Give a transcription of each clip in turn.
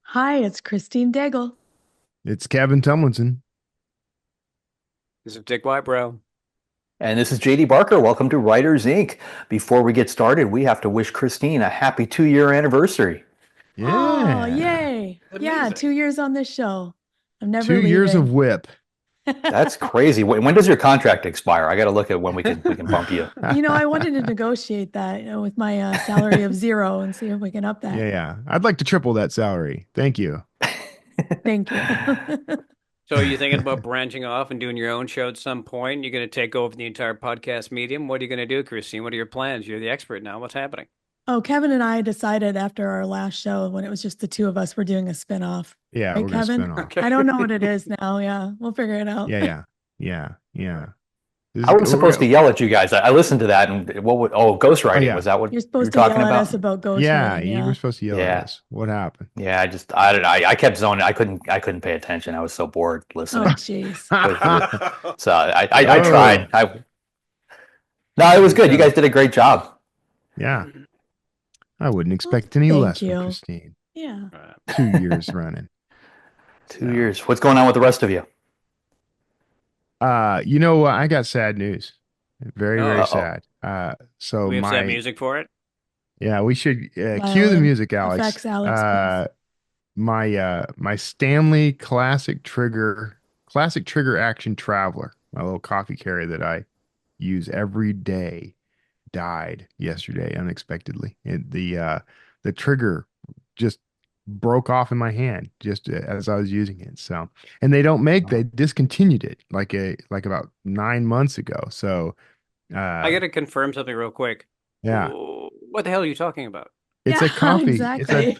Hi, it's Christine Daigle. It's Kevin Tumlinson. This is Dick Whitebrow. And this is JD Barker. Welcome to Writers Inc. Before we get started, we have to wish Christine a happy 2 year anniversary. Oh, Yeah. yay. Yeah, Amazing. 2 years on this show. I'm never 2 years of leaving. whip. That's crazy. When does your contract expire? I got to look at when we can bump you. I wanted to negotiate that, with my salary of zero and see if we can up that. Yeah. I'd like to triple that salary. Thank you. Thank you. So are you thinking about branching off and doing your own show at some point? You're going to take over the entire podcast medium? What are you going to do, Christine? What are your plans? You're the expert now. What's happening? Oh, Kevin and I decided after our last show when it was just the two of us, we're doing a spin-off. Yeah, Right, we're gonna Kevin? spin off. Okay. I don't know what it is now. Yeah, we'll figure it out. Yeah, yeah, yeah, yeah. I was supposed to We're, yell at you guys. I listened to that, and oh ghostwriting. yeah, Was that what You're you were supposed to talking yell at about? us about yeah. ghostwriting. You were Yeah. supposed to yell at Yeah, us. What happened? yeah. I don't know. I kept zoning. I couldn't pay attention. I was so bored Oh, listening. jeez. So I Oh, tried. No, it was good. You yeah, guys did a great job. yeah. I wouldn't Well, expect any thank less from you. Christine. Yeah. 2 years running. Two So, years. What's going on with the rest of you? I got sad news. Very, Oh, very Uh-oh. sad. So we have sad my music for it? Yeah, we should cue the Violin music, Alex. effects, Alex, please. My Stanley classic trigger action traveler, my little coffee carrier that I use every day, died yesterday unexpectedly. The trigger just broke off in my hand just as I was using it. So, and they discontinued it like about 9 months ago. So, I uh, got to confirm something real quick. yeah, What the hell are you talking about? it's Yeah, a coffee. It's a exactly. Like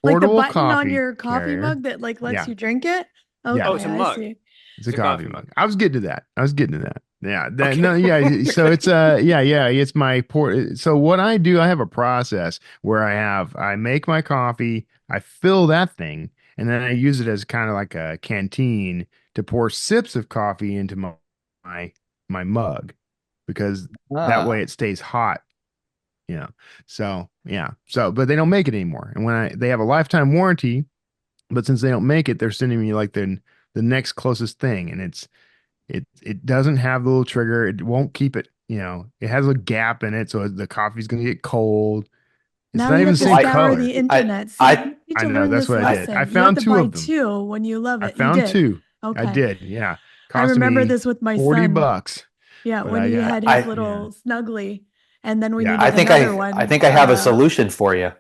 the portable button on coffee your coffee carrier. mug that like lets Yeah, you drink it. yeah. Oh, Okay, it's a I mug. see. It's a It's a coffee coffee mug. mug. I was getting to that. I was getting to that. Yeah. That Okay. no, yeah. So it's yeah. It's my port. So what I do, I have a process where I make my coffee, I fill that thing, and then I use it as kind of like a canteen to pour sips of coffee into my my mug because that way Ah. it stays hot. So yeah. So but they don't make it anymore. And they have a lifetime warranty, but since they don't make it, they're sending me like the next closest thing, and it doesn't have the little trigger. It won't keep it. It has a gap in it, so the coffee's gonna get cold. It's Now not you even have the to Well, same scour the color. I, internet. See, I, you need I to know learn that's this what I did. I lesson. You have found to two buy of them. two when you love I it. You found did. two. I Okay. did. Yeah, I cost remember me this with my 40 son. bucks, Yeah, but when I he got had his I, yeah, little snuggly, and then we yeah, I needed think another I one. think I have a solution for you.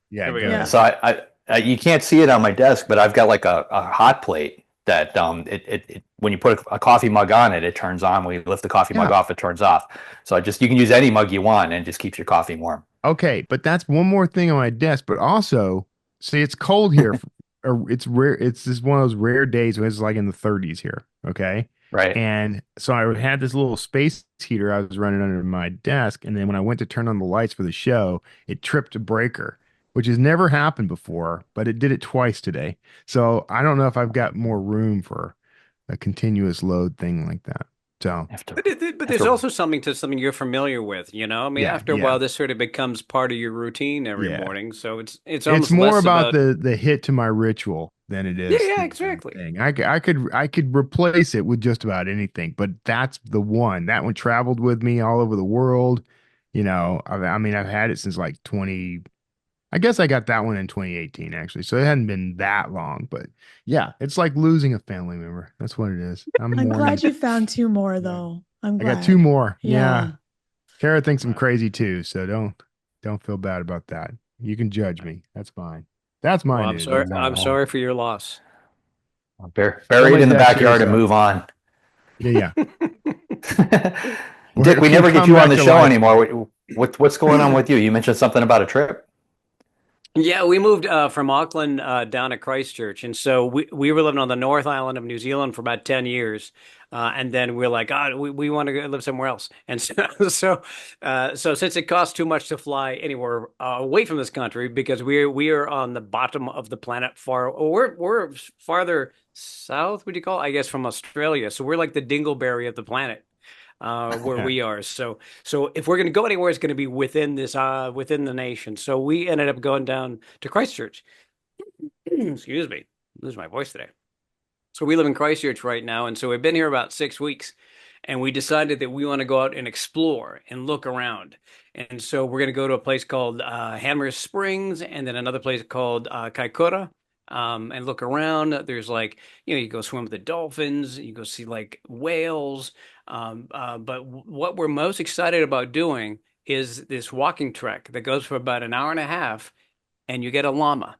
yeah. Here we Go go. Yeah. ahead. So you can't see it on my desk, but I've got like a hot plate that it when you put a coffee mug on it, it turns on. When you lift the coffee mug Yeah. off, it turns off. So you can use any mug you want and it just keeps your coffee warm. Okay, but that's one more thing on my desk. But also, see, it's cold here. Or it's rare. It's just one of those rare days when it's like in the 30s here. Okay. Right. And so I had this little space heater I was running under my desk. And then when I went to turn on the lights for the show, it tripped a breaker, which has never happened before, but it did it twice today. So I don't know if I've got more room for a continuous load thing like that. So Have to But have there's to also something you're familiar with, you know? I mean, yeah, after a while, yeah, this sort of becomes part of your routine every yeah. morning. So it's It's almost more less about about, the hit to my ritual than it yeah, is yeah, the exactly. thing. I could replace it with just about anything, but that's the one. That one traveled with me all over the world. I mean, I've had it since like 20. I guess I got that one in 2018 actually, so it hadn't been that long. But yeah, it's like losing a family member. That's what it is. I'm I'm mourning. glad you found two more, Yeah, though. I'm I got two glad. more. Yeah, Yeah. Kara thinks I'm Wow. crazy too, so don't feel bad about that. You can judge me. That's fine. That's my Well, I'm news. sorry. That's I'm mine. well, sorry for your loss. Tell bury my it in the deck chairs backyard and up. move on. Yeah, yeah. Dick, We're we gonna never get come you on back the to show life. anymore. What's going on with you? You mentioned something about a trip. Yeah, we moved from Auckland down to Christchurch, and so we were living on the North Island of New Zealand for about 10 years, and then we're like, God, we want to go live somewhere else, and so since it costs too much to fly anywhere away from this country, because we are on the bottom of the planet, we're farther south, would you call it? I guess from Australia, so we're like the dingleberry of the planet. Where we are. So if we're going to go anywhere, it's going to be within the nation. So we ended up going down to Christchurch. excuse me, lose my voice today. So we live in Christchurch right now, and so we've been here about 6 weeks, and we decided that we want to go out and explore and look around. And so we're going to go to a place called Hammer Springs, and then another place called Kaikoura, and look around. There's like, you go swim with the dolphins, you go see like whales. But what we're most excited about doing is this walking trek that goes for about an hour and a half, and you get a llama.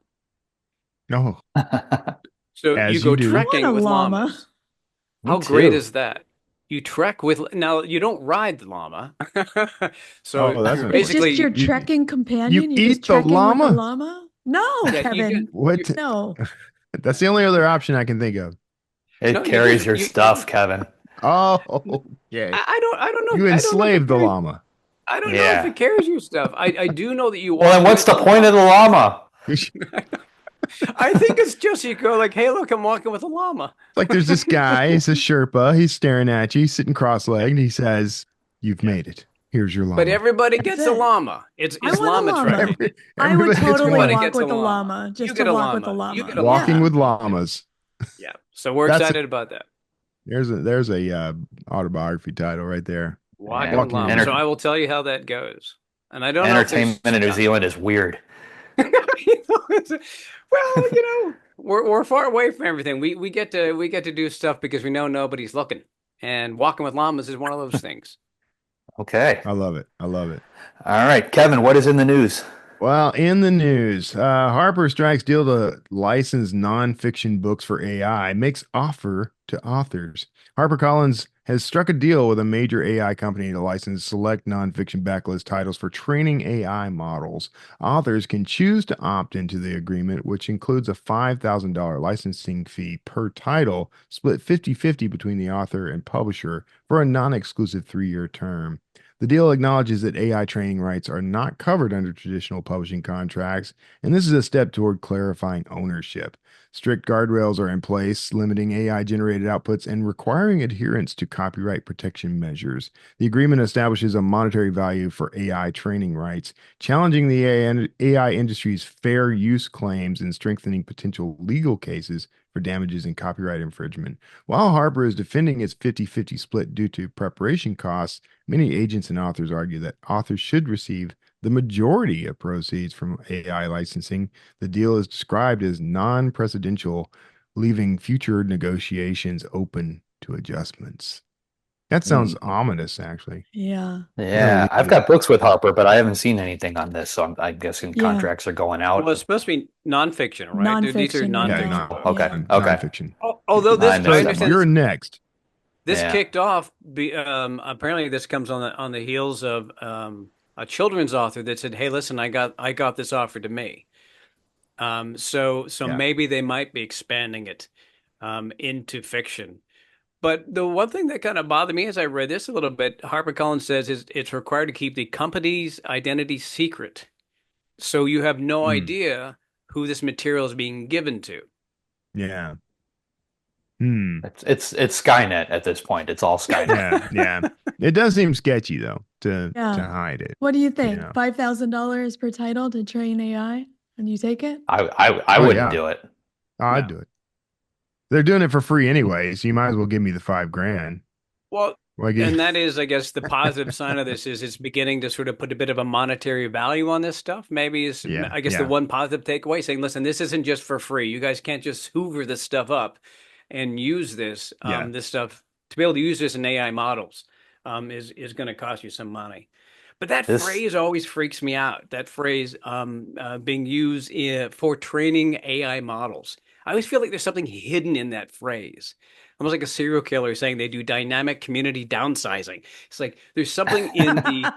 No, So As you go you do. I want trekking a with llama. llamas. Me How great too. is that? You trek with, now you don't ride the llama. So Oh, that's you're not- It's basically, just your you- trekking companion. you You're just eat the trekking with llama? the llama? No, Yeah, you Kevin. get- what? No. That's the only other option I can think of. It No, you carries just- your you- stuff, Kevin. Oh, okay. I don't know. You I don't know if it enslaved the carries- llama. I don't know Yeah. if it carries your stuff. I do know that you Well, then walk what's the with point of the llama? I think it's just you go like, hey, look, I'm walking with a llama. Like there's this guy, he's a Sherpa, he's staring at you, he's sitting cross-legged, and he says, "You've made it. Here's your llama." But everybody That's gets a it. llama. It's I want a llama llama. trekking. I would Everybody gets totally Everybody walk gets with a the llama. llama You just get to a walk with the llama. You llama. get a walking llama. with llamas. Yeah. So we're That's excited about that. There's a autobiography title right there. Walking Yeah. with llama. Enter- So I will tell you how that goes. And I don't know if there's Entertainment in New Zealand is weird. well, we're far away from everything. We get to do stuff because we know nobody's looking. And walking with llamas is one of those things. Okay. I love it. I love it. All right, Kevin, what is in the news? Well, in the news, Harper strikes deal to license nonfiction books for AI, makes offer to authors. HarperCollins has struck a deal with a major AI company to license select nonfiction backlist titles for training AI models. Authors can choose to opt into the agreement, which includes a $5,000 licensing fee per title, split 50-50 between the author and publisher for a non-exclusive 3-year term. The deal acknowledges that AI training rights are not covered under traditional publishing contracts, and this is a step toward clarifying ownership. Strict guardrails are in place, limiting AI-generated outputs and requiring adherence to copyright protection measures. The agreement establishes a monetary value for AI training rights, challenging the AI industry's fair use claims and strengthening potential legal cases for damages and copyright infringement. While Harper is defending its 50-50 split due to preparation costs, many agents and authors argue that authors should receive the majority of proceeds from AI licensing. The deal is described as non-precedential, leaving future negotiations open to adjustments. That sounds ominous, actually. Yeah. Yeah, Really I've good. got books with Harper, but I haven't seen anything on this, so I'm guessing Yeah. contracts are going out. Well, it's supposed to be nonfiction, right? These are Nonfiction, nonfiction. yeah. books. Okay. Yeah. Okay. Nonfiction. Although this, I I missed that understand You're next. this Yeah. kicked off. Apparently, this comes on the heels of a children's author that said, "Hey, listen, I got this offered to me." So Yeah. maybe they might be expanding it into fiction. But the one thing that kind of bothered me as I read this a little bit, HarperCollins says it's required to keep the company's identity secret, so you have no idea who this material is being given to. Yeah. It's Skynet at this point. It's all Skynet. Yeah. It does seem sketchy though to Yeah. hide it. What do you think? Yeah. $5,000 per title to train AI? And you take it? I Oh, wouldn't yeah. do it. I'd No. do it. They're doing it for free anyway, so you might as well give me the $5,000. Well, Why give- and that is, I guess, the positive sign of this is it's beginning to sort of put a bit of a monetary value on this stuff. Maybe is, Yeah, I guess, yeah. the one positive takeaway saying, listen, this isn't just for free. You guys can't just hoover this stuff up and use this, Yeah. this stuff to be able to use this in AI models is going to cost you some money. But that This- phrase always freaks me out. That phrase being used for training AI models. I always feel like there's something hidden in that phrase. Almost like a serial killer saying they do dynamic community downsizing. It's like there's something in the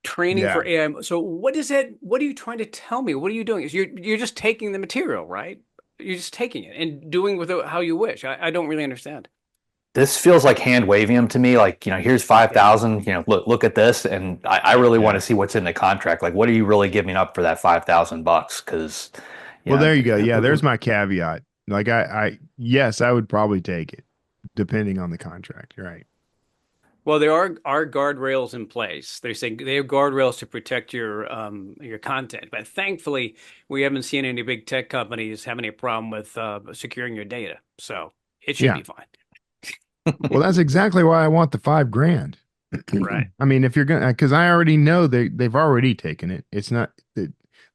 training Yeah. for AI. So what is it? What are you trying to tell me? What are you doing? You're just taking the material, right? You're just taking it and doing with it how you wish. I don't really understand. This feels like hand wavium to me. Like, here's 5,000. Look at this, and I really want to see what's in the contract. Like, what are you really giving up for that $5,000? Because Well, there you go. Yeah, there's my caveat. Like yes, I would probably take it, depending on the contract. You're right. Well, there are guardrails in place. They're saying they have guardrails to protect your content, but thankfully we haven't seen any big tech companies have any problem with securing your data, so it should Yeah. be fine. Well, that's exactly why I want the $5,000. Right. I mean, if you're gonna, because I already know they've already taken it. It's not.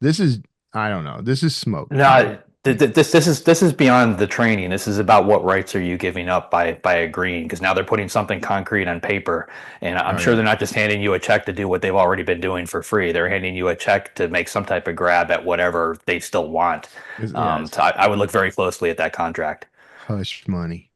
This is, I don't know. This is smoke. No, this is beyond the training. This is about what rights are you giving up by agreeing? Because now they're putting something concrete on paper, and I'm Oh, sure yeah. they're not just handing you a check to do what they've already been doing for free. They're handing you a check to make some type of grab at whatever they still want. Yeah, it's So I would look very closely at that contract. hush money.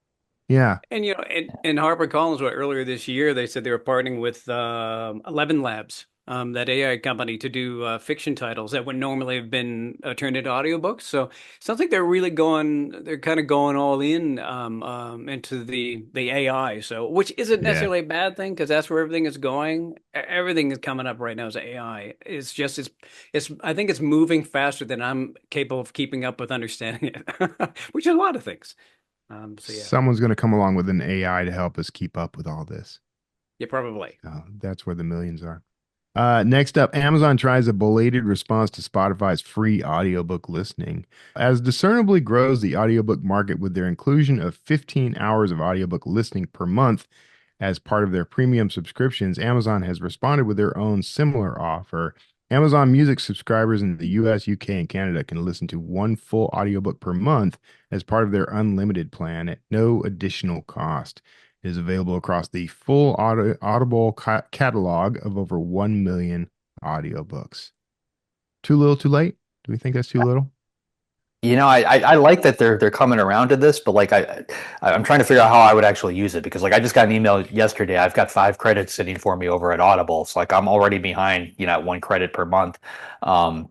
Yeah. And in HarperCollins, earlier this year, they said they were partnering with 11 Labs, that AI company, to do fiction titles that would normally have been turned into audiobooks. So it sounds like they're kind of going all in into the AI. So which isn't Yeah. necessarily a bad thing because that's where everything is going. Everything is coming up right now is AI. It's I think it's moving faster than I'm capable of keeping up with understanding it, which is a lot of things. So yeah. Someone's going to come along with an AI to help us keep up with all this. Yeah, probably. That's where the millions are. Next up, Amazon tries a belated response to Spotify's free audiobook listening. As discernibly grows the audiobook market with their inclusion of 15 hours of audiobook listening per month as part of their premium subscriptions, Amazon has responded with their own similar offer. Amazon Music subscribers in the US, UK, and Canada can listen to one full audiobook per month as part of their unlimited plan at no additional cost. It is available across the full Audible catalog of over 1 million audiobooks. Too little, too late? Do we think that's too little? I like that they're coming around to this, but like I'm trying to figure out how I would actually use it because like I just got an email yesterday. I've got 5 credits sitting for me over at Audible, so like I'm already behind, at 1 credit per month. So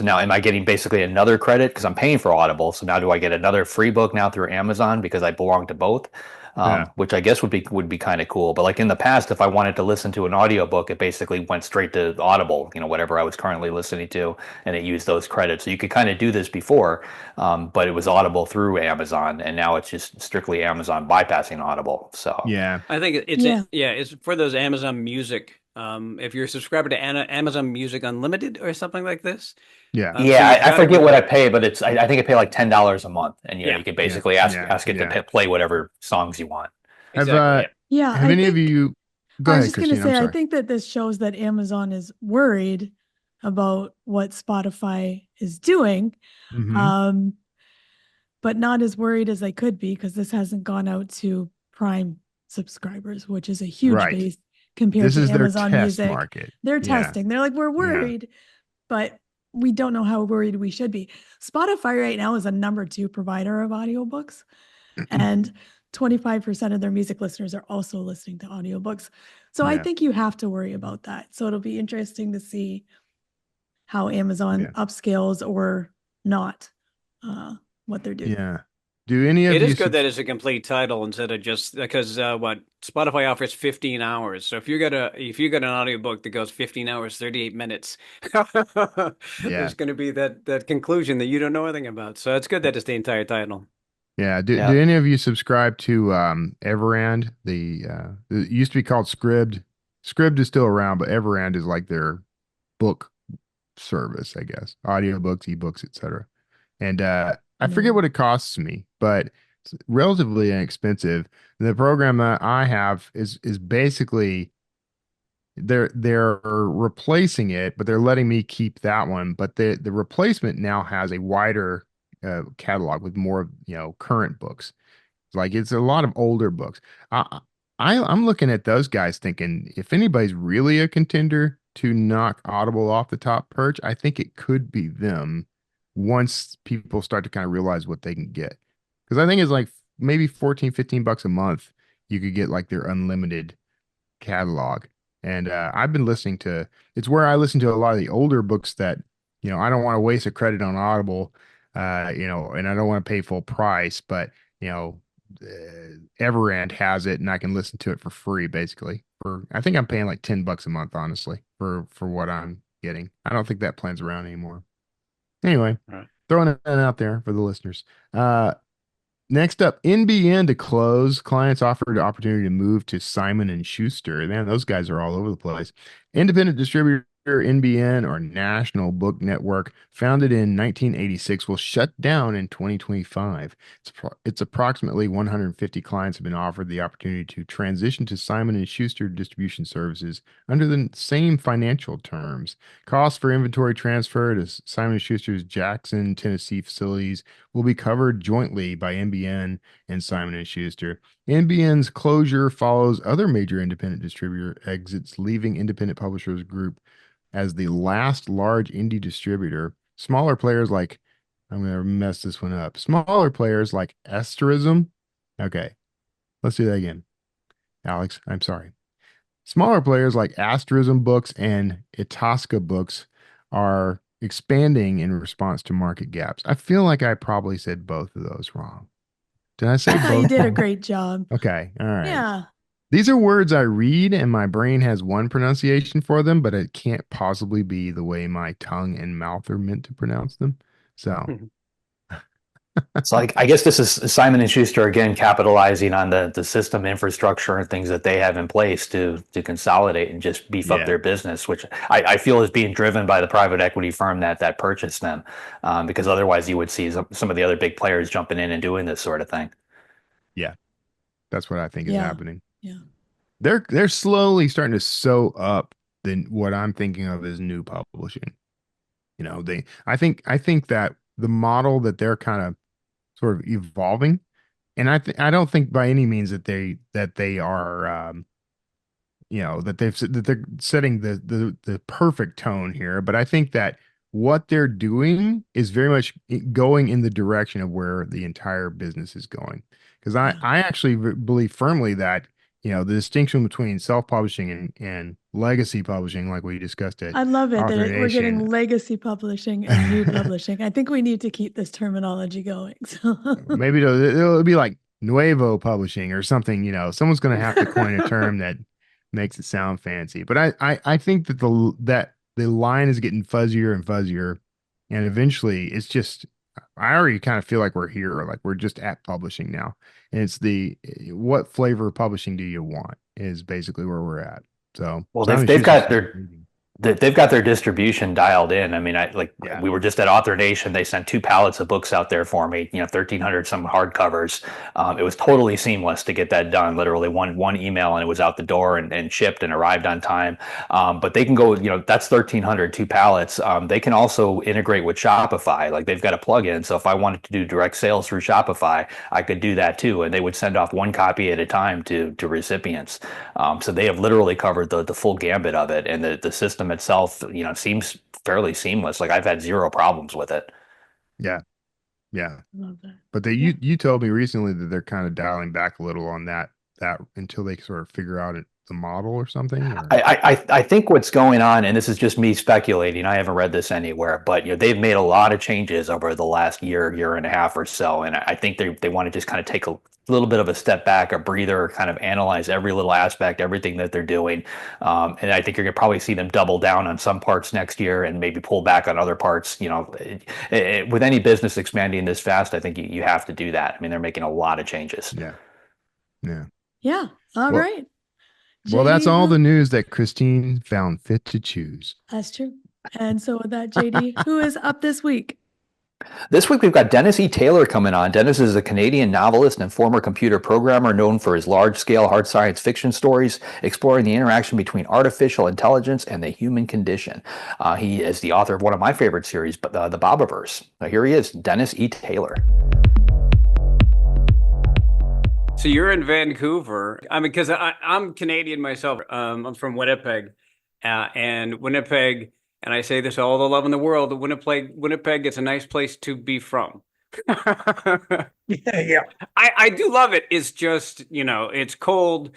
now am I getting basically another credit because I'm paying for Audible? So now do I get another free book now through Amazon because I belong to both? Yeah. Which I guess would be kind of cool. But like in the past, if I wanted to listen to an audiobook, it basically went straight to Audible, whatever I was currently listening to, and it used those credits. So you could kind of do this before, but it was Audible through Amazon, and now it's just strictly Amazon bypassing Audible. So Yeah. I think it's for those Amazon Music. If you're a subscriber to Amazon Music Unlimited or something like this. Yeah. So yeah, you've I got to forget go. what I pay, but I think I pay like $10 a month, and Yeah. you can basically ask it Yeah. to play whatever songs you want. Have Exactly. Yeah, have I any of think you go I was ahead, just going to Christine? I'm say, I sorry. think that this shows that Amazon is worried about what Spotify is doing, Mhm. but not as worried as they could be because this hasn't gone out to Prime subscribers, which is a huge Right. base compared This to is their Amazon test Music. market. They're Yeah. testing. They're like, we're worried, but we don't know how worried we should be. Spotify right now is a number 2 provider of audiobooks, and 25% of their music listeners are also listening to audiobooks. So I Yeah. think you have to worry about that. So it'll be interesting to see how Amazon Yeah. upscales or not, what they're doing. Yeah. Do any of It you is good that it's a complete title instead of just because what Spotify offers 15 hours. So if you got an audiobook that goes 15 hours, 38 minutes, Yeah. there's going to be that conclusion that you don't know anything about. So it's good that it's the entire title. Yeah. Do Yeah. any of you subscribe to Everand? It used to be called Scribd. Scribd is still around, but Everand is like their book service, I guess. Audiobooks, ebooks, etc. And I forget No. what it costs me, but it's relatively inexpensive. The program that I have is basically they're replacing it, but they're letting me keep that one. But the replacement now has a wider catalog with more current books. Like it's a lot of older books. I'm looking at those guys thinking if anybody's really a contender to knock Audible off the top perch, I think it could be them once people start to kind of realize what they can get. Because I think it's like maybe 14, $15 a month. You could get like their unlimited catalog. And I've been listening to it's where I listen to a lot of the older books that, I don't want to waste a credit on Audible, and I don't want to pay full price, but Everand has it and I can listen to it for free basically. I think I'm paying like $10 a month, honestly, for what I'm getting. I don't think that plan's around anymore. Anyway, Right. throwing it out there for the listeners. Next up, NBN to close. Clients offered the opportunity to move to Simon and Schuster. Man, those guys are all over the place. Independent distributor NBN, or National Book Network, founded in 1986, will shut down in 2025. It's approximately 150 clients have been offered the opportunity to transition to Simon and Schuster distribution services under the same financial terms. Costs for inventory transfer to Simon and Schuster's Jackson, Tennessee facilities will be covered jointly by NBN and Simon and Schuster. NBN's closure follows other major independent distributor exits, leaving Independent Publishers Group as the last large indie distributor. Smaller players like, I'm going to mess this one up. Smaller players like Asterism. Okay, let's do that again. Alex, I'm sorry. Smaller players like Asterism Books and Itasca Books are expanding in response to market gaps. I feel like I probably said both of those wrong. Did I say both? You did a wrong? great job. Okay, all right. Yeah. These are words I read and my brain has one pronunciation for them, but it can't possibly be the way my tongue and mouth are meant to pronounce them. So It's like, I guess this is Simon and Schuster again capitalizing on the system infrastructure and things that they have in place to consolidate and just beef up their business, which I feel is being driven by the private equity firm that purchased them, because otherwise you would see some of the other big players jumping in and doing this sort of thing. Yeah, that's what I think is happening. Yeah. They're slowly starting to sew up what I'm thinking of as new publishing. You know, I think that the model that they're kind of sort of evolving, and I don't think by any means that they are that they're setting the perfect tone here, but I think that what they're doing is very much going in the direction of where the entire business is going. Because I actually believe firmly that, you know, the distinction between self-publishing and legacy publishing, like we discussed it. I love it that we're getting legacy publishing and new publishing. I think we need to keep this terminology going. So. Maybe it'll be like nuevo publishing or something. You know, someone's going to have to coin a term that makes it sound fancy. But I think that the line is getting fuzzier and fuzzier, and eventually it's just, I already kind of feel like we're here, like we're just at publishing now. And it's what flavor of publishing do you want is basically where we're at. So, well, they've got their distribution dialed in. I mean, we were just at Author Nation. They sent 2 pallets of books out there for me, 1,300 some hardcovers. It was totally seamless to get that done. Literally one email and it was out the door and shipped and arrived on time. But they can go, that's 1,300, 2 pallets. They can also integrate with Shopify. Like they've got a plugin. So if I wanted to do direct sales through Shopify, I could do that too. And they would send off 1 copy at a time to recipients. So they have literally covered the full gambit of it. And the system itself, seems fairly seamless. Like I've had 0 problems with it. Yeah. Love that. But you told me recently that they're kind of dialing back a little on that until they sort of figure out the model or something. I think what's going on, and this is just me speculating, I haven't read this anywhere, but they've made a lot of changes over the last year and a half or so, and I think they want to just kind of take a little bit of a step back, a breather, kind of analyze every little aspect, everything that they're doing. And I think you're going to probably see them double down on some parts next year and maybe pull back on other parts. With any business expanding this fast, I think you have to do that. I mean, they're making a lot of changes. Yeah. All right. Well, that's all the news that Christine found fit to choose. That's true. And so with that, JD, who is up this week? This week, we've got Dennise Taylor coming on. Dennise is a Canadian novelist and former computer programmer known for his large-scale hard science fiction stories, exploring the interaction between artificial intelligence and the human condition. He is the author of one of my favorite series, the Bobiverse. Now, here he is, Dennise E. Taylor. So you're in Vancouver. I mean, because I'm Canadian myself. I'm from Winnipeg, and Winnipeg. And I say this all the love in the world. Winnipeg is a nice place to be from. Yeah. I do love it. It's just, it's cold.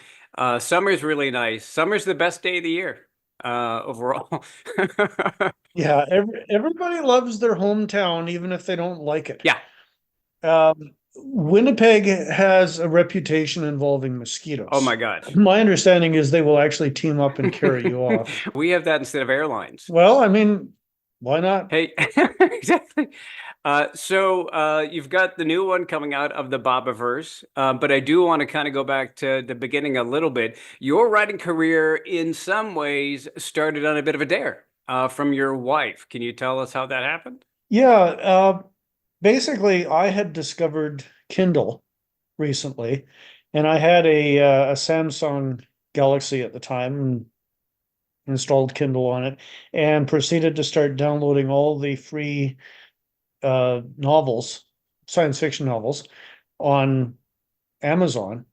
Summer's really nice. Summer's the best day of the year, overall. Yeah. Everybody loves their hometown, even if they don't like it. Yeah. Winnipeg has a reputation involving mosquitoes. Oh my God. My understanding is they will actually team up and carry you off. We have that instead of airlines. Well, I mean, why not? Hey, exactly. You've got the new one coming out of the Bobiverse, but I do want to kind of go back to the beginning a little bit. Your writing career, in some ways, started on a bit of a dare from your wife. Can you tell us how that happened? Yeah, basically, I had discovered Kindle recently, and I had a Samsung Galaxy at the time and installed Kindle on it, and proceeded to start downloading all the free novels, science fiction novels, on Amazon.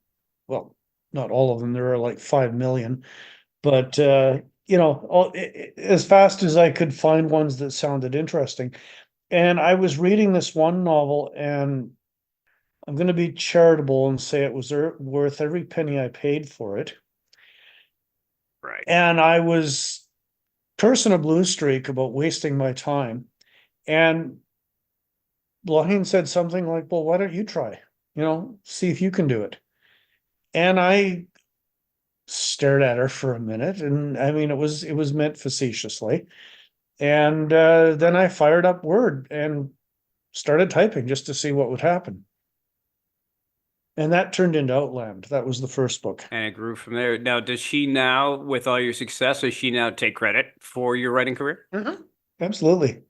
Well, not all of them. There are like 5 million, but as fast as I could find ones that sounded interesting. And I was reading this one novel, and I'm going to be charitable and say it was worth every penny I paid for it. Right. And I was cursing a blue streak about wasting my time. And Blaine said something like, well, why don't you try? See if you can do it. And I stared at her for a minute, and I mean, it was meant facetiously. And then I fired up Word and started typing just to see what would happen. And that turned into Outland. That was the first book. And it grew from there. Now, does she now, with all your success, does she now take credit for your writing career? Mm-hmm. Absolutely.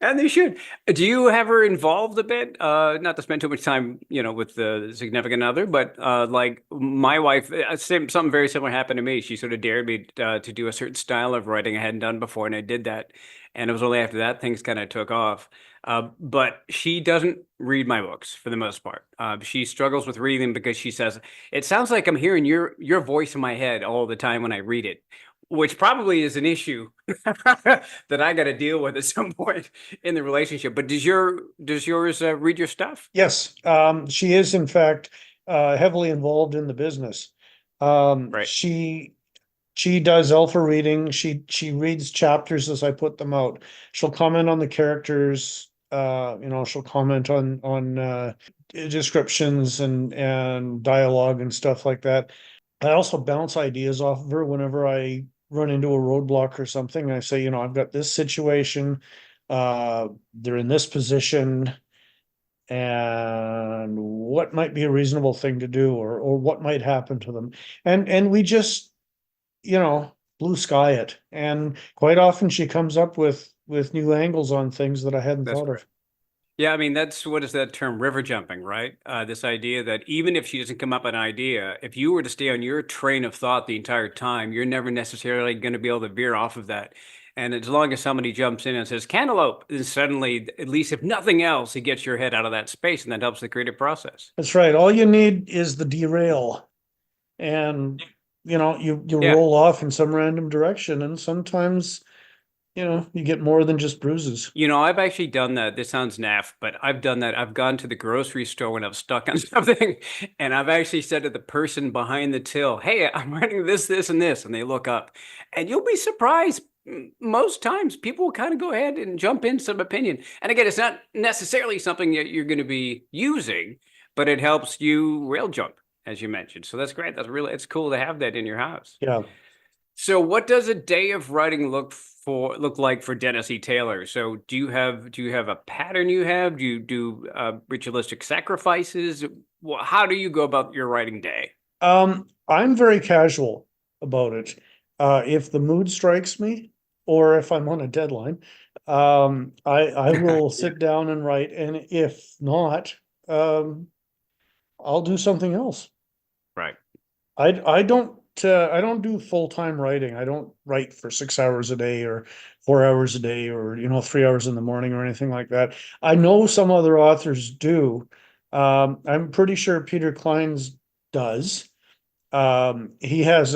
And they should. Do you have her involved a bit? Not to spend too much time, with the significant other, but like my wife, something very similar happened to me. She sort of dared me to do a certain style of writing I hadn't done before, and I did that. And it was only after that things kind of took off. But she doesn't read my books for the most part. She struggles with reading them because she says, it sounds like I'm hearing your voice in my head all the time when I read it, which probably is an issue that I got to deal with at some point in the relationship. But does yours read your stuff? Yes. She is, in fact, heavily involved in the business. Right. She does alpha reading. She reads chapters as I put them out. She'll comment on the characters. She'll comment on descriptions and dialogue and stuff like that. I also bounce ideas off of her whenever I run into a roadblock or something. I say, I've got this situation. They're in this position, and what might be a reasonable thing to do, or what might happen to them. And we just, blue sky it. And quite often she comes up with new angles on things that I hadn't thought of. Yeah, I mean, what is that term, river jumping, right? This idea that even if she doesn't come up with an idea, if you were to stay on your train of thought the entire time, you're never necessarily going to be able to veer off of that. And as long as somebody jumps in and says cantaloupe, then suddenly, at least if nothing else, it gets your head out of that space, and that helps the creative process. That's right. All you need is the derail, and you roll off in some random direction, and sometimes you get more than just bruises. I've actually done that. This sounds naff, but I've done that. I've gone to the grocery store when I'm stuck on something, and I've actually said to the person behind the till, hey, I'm writing this, this, and this. And they look up, and you'll be surprised. Most times people will kind of go ahead and jump in some opinion. And again, it's not necessarily something that you're going to be using, but it helps you rail jump, as you mentioned. So that's great. It's cool to have that in your house. Yeah. So what does a day of writing look like for Dennise Taylor? So do you have a pattern you have? Do you do ritualistic sacrifices? How do you go about your writing day? I'm very casual about it. If the mood strikes me, or if I'm on a deadline, I will sit down and write. And if not, I'll do something else. Right. I don't do full-time writing. I don't write for 6 hours a day or 4 hours a day or 3 hours in the morning or anything like that. I know some other authors do. I'm pretty sure Peter Klein's does. He has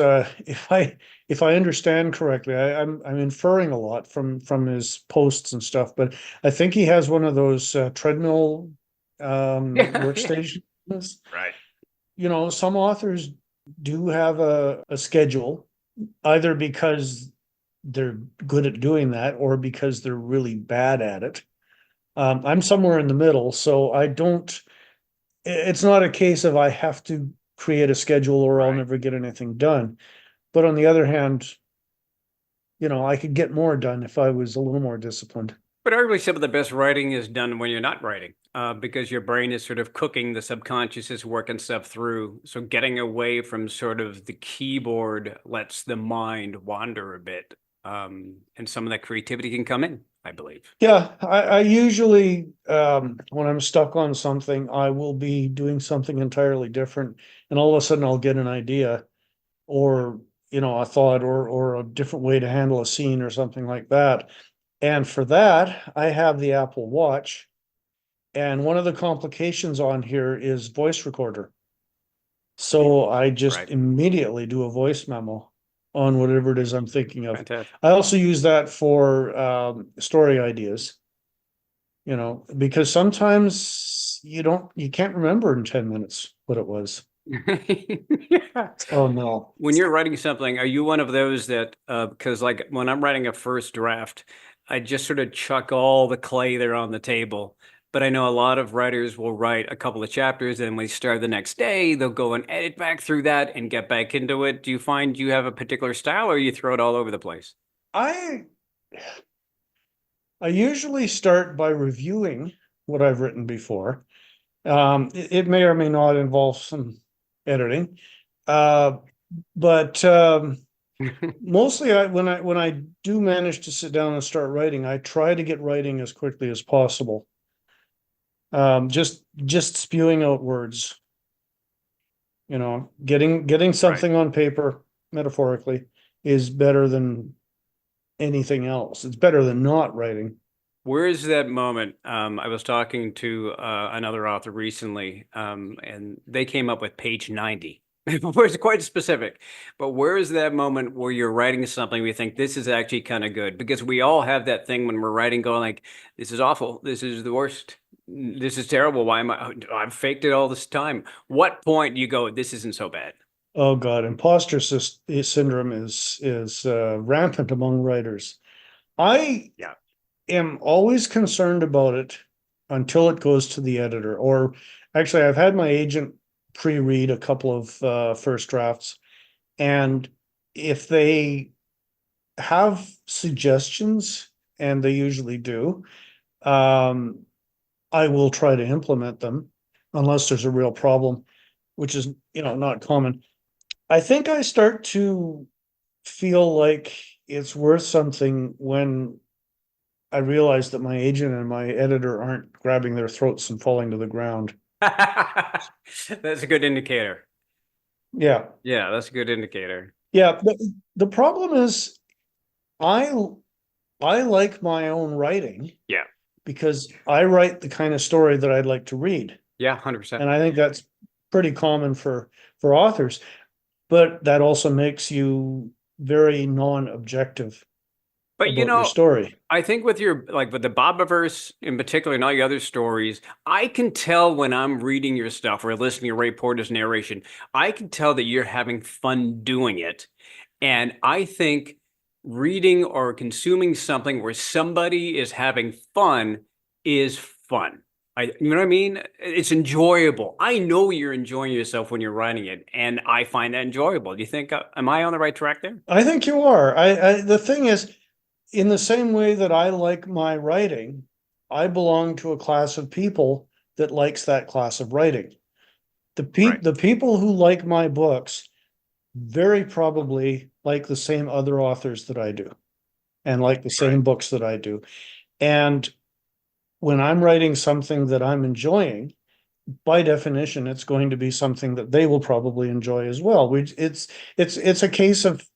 if I understand correctly, I'm inferring a lot from his posts and stuff, but I think he has one of those treadmill workstations. Right. Some authors do have a schedule, either because they're good at doing that or because they're really bad at it. I'm somewhere in the middle, so it's not a case of I have to create a schedule or I'll never get anything done. But on the other hand, I could get more done if I was a little more disciplined. But arguably, some of the best writing is done when you're not writing, because your brain is sort of cooking, the subconscious is working stuff through. So getting away from sort of the keyboard lets the mind wander a bit, and some of that creativity can come in, I believe. Yeah, I usually, when I'm stuck on something, I will be doing something entirely different, and all of a sudden I'll get an idea, or a thought, or a different way to handle a scene or something like that. And for that, I have the Apple Watch. And one of the complications on here is voice recorder. So I just Right. immediately do a voice memo on whatever it is I'm thinking of. Fantastic. I also use that for story ideas, because sometimes you can't remember in 10 minutes what it was. Yeah. Oh, no. When you're writing something, are you one of those that, because like when I'm writing a first draft, I just sort of chuck all the clay there on the table. But I know a lot of writers will write a couple of chapters, and when they start the next day, they'll go and edit back through that and get back into it. Do you find you have a particular style, or you throw it all over the place? I usually start by reviewing what I've written before. It may or may not involve some editing. But mostly when I do manage to sit down and start writing, I try to get writing as quickly as possible. Just spewing out words, getting something on paper, metaphorically, is better than anything else. It's better than not writing. Where is that moment? I was talking to another author recently, and they came up with page 90. It's quite specific, but where is that moment where you're writing something where you think this is actually kind of good? Because we all have that thing when we're writing, going like, "This is awful. This is the worst. This is terrible. Why am I've faked it all this time." What point do you go, "This isn't so bad"? Oh God, imposter syndrome is rampant among writers. I Yeah. am always concerned about it until it goes to the editor. Or actually, I've had my agent pre-read a couple of first drafts, and if they have suggestions, and they usually do, I will try to implement them unless there's a real problem, which is not common. I think I start to feel like it's worth something when I realize that my agent and my editor aren't grabbing their throats and falling to the ground. That's a good indicator. Yeah. Yeah, that's a good indicator. Yeah. But the problem is I like my own writing. Yeah. Because I write the kind of story that I'd like to read. Yeah, 100%. And I think that's pretty common for authors. But that also makes you very non-objective But about your story. I think with your, like with the Bobiverse in particular and all your other stories, I can tell when I'm reading your stuff or listening to Ray Porter's narration, I can tell that you're having fun doing it. And I think reading or consuming something where somebody is having fun is fun. You know what I mean? It's enjoyable. I know you're enjoying yourself when you're writing it, and I find that enjoyable. Do you think, am I on the right track there? I think you are. The thing is, in the same way that I like my writing, I belong to a class of people that likes that class of writing. The people who like my books very probably like the same other authors that I do, and like the same books that I do. And when I'm writing something that I'm enjoying, by definition, it's going to be something that they will probably enjoy as well. It's a case of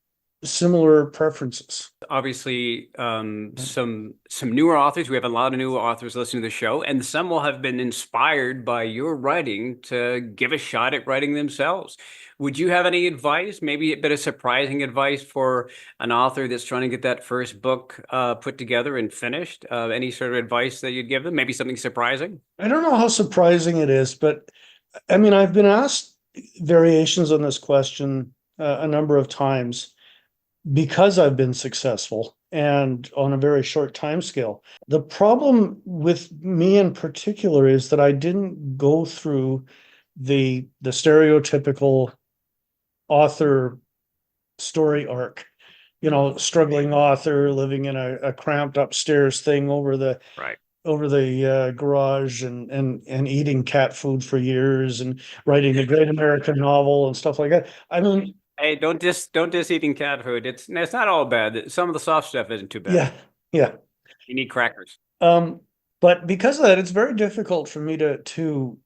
similar preferences. Obviously, some newer authors. We have a lot of new authors listening to the show, and some will have been inspired by your writing to give a shot at writing themselves. Would you have any advice, maybe a bit of surprising advice for an author that's trying to get that first book put together and finished? Any sort of advice that you'd give them? Maybe something surprising? I don't know how surprising it is, but I mean, I've been asked variations on this question a number of times because I've been successful and on a very short time scale. The problem with me in particular is that I didn't go through the stereotypical author story arc struggling author living in a cramped upstairs thing over the Right. garage and eating cat food for years and writing the great American novel and stuff like that. I mean, Hey, don't diss eating cat food. It's not all bad. Some of the soft stuff isn't too bad. yeah. You need crackers. But because of that, it's very difficult for me to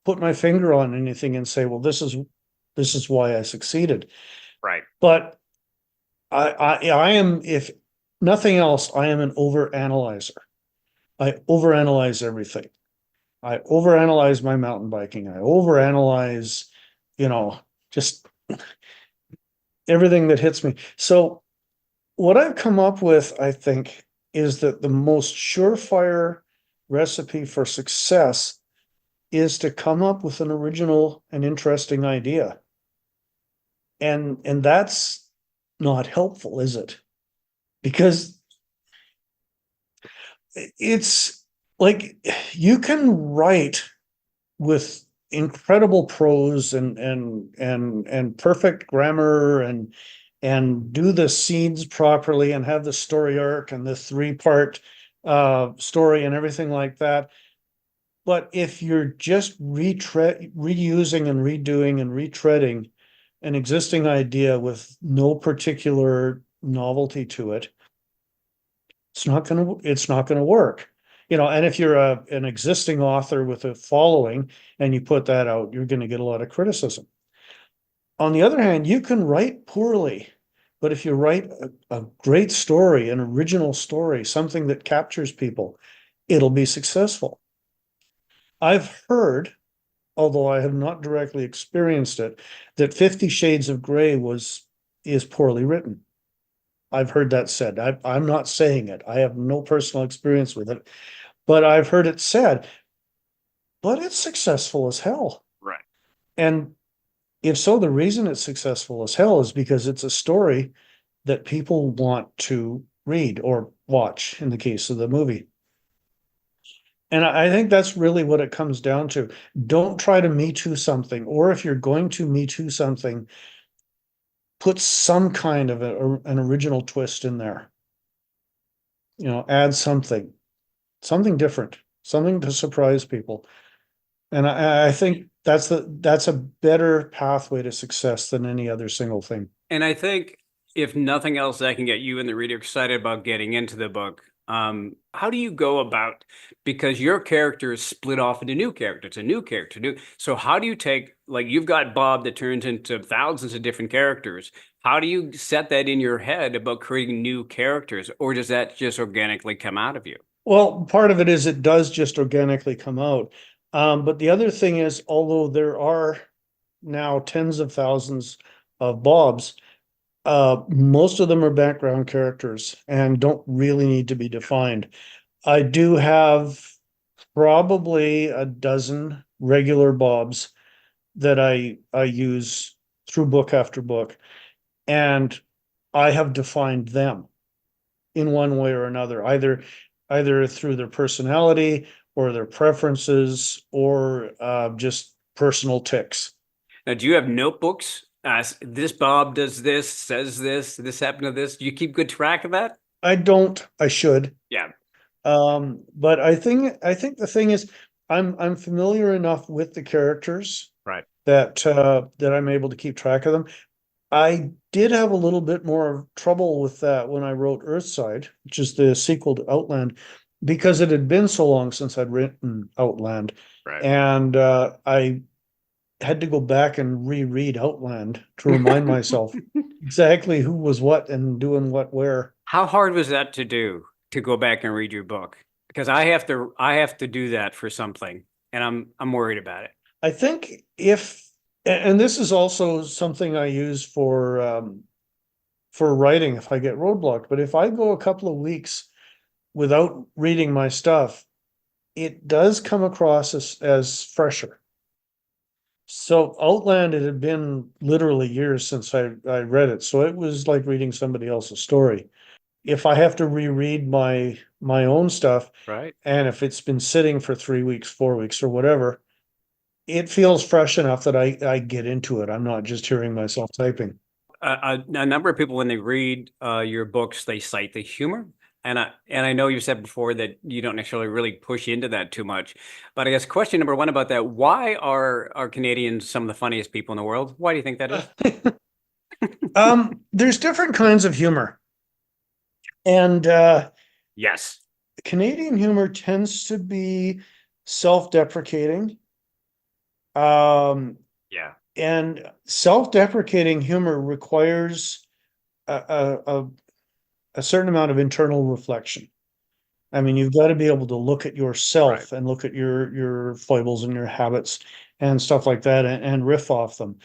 put my finger on anything and say, well, this is why I succeeded. Right. But I am, if nothing else, I am an overanalyzer. I overanalyze everything. I overanalyze my mountain biking. I overanalyze, just everything that hits me. So what I've come up with, I think, is that the most surefire recipe for success is to come up with an original and interesting idea. And that's not helpful, is it? Because it's like you can write with incredible prose and perfect grammar and do the scenes properly and have the story arc and the 3-part story and everything like that. But if you're just reusing and redoing and retreading an existing idea with no particular novelty to it, it's not gonna work. And if you're an existing author with a following and you put that out, you're going to get a lot of criticism. On the other hand, you can write poorly, but if you write a great story, an original story, something that captures people, it'll be successful. I've heard, although I have not directly experienced it, that 50 Shades of Grey is poorly written. I've heard that said. I'm not saying it. I have no personal experience with it, but I've heard it said. But it's successful as hell. Right. And if so, the reason it's successful as hell is because it's a story that people want to read or watch in the case of the movie. And I think that's really what it comes down to. Don't try to Me Too something, or if you're going to Me Too something, put some kind of an original twist in there. Add something different, something to surprise people. And I think that's a better pathway to success than any other single thing. And I think if nothing else, that can get you and the reader excited about getting into the book. How do you go about, because your character is split off into new characters, a new character, so how do you take, like, you've got Bob that turns into thousands of different characters. How do you set that in your head about creating new characters, or does that just organically come out of you? Well, part of it is it does just organically come out. But the other thing is, although there are now tens of thousands of Bobs, most of them are background characters and don't really need to be defined. I do have probably a dozen regular Bobs that I use through book after book, and I have defined them in one way or another, either through their personality or their preferences or just personal tics. Now, do you have notebooks? This Bob does this, says this happened to this. Do you keep good track of that? I don't. I should. Yeah. But I think the thing is, I'm familiar enough with the characters, right, that I'm able to keep track of them. I did have a little bit more trouble with that when I wrote Earthside, which is the sequel to Outland, because it had been so long since I'd written Outland, right, and I had to go back and reread Outland to remind myself exactly who was what and doing what where. How hard was that to do, to go back and read your book? Because I have to do that for something, and I'm worried about it. I think and this is also something I use for writing if I get roadblocked, but if I go a couple of weeks without reading my stuff, it does come across as fresher. So Outland, it had been literally years since I read it, so it was like reading somebody else's story. If I have to reread my own stuff, right, and if it's been sitting for 3 weeks, 4 weeks, or whatever, it feels fresh enough that I get into it. I'm not just hearing myself typing. a number of people, when they read your books, they cite the humor. And I know you said before that you don't necessarily really push into that too much. But I guess question number one about that, why are Canadians some of the funniest people in the world? Why do you think that is? There's different kinds of humor. And Yes. Canadian humor tends to be self-deprecating. Yeah. And self-deprecating humor requires a certain amount of internal reflection. I mean, you've got to be able to look at yourself and look at your foibles and your habits and stuff like that and riff off them.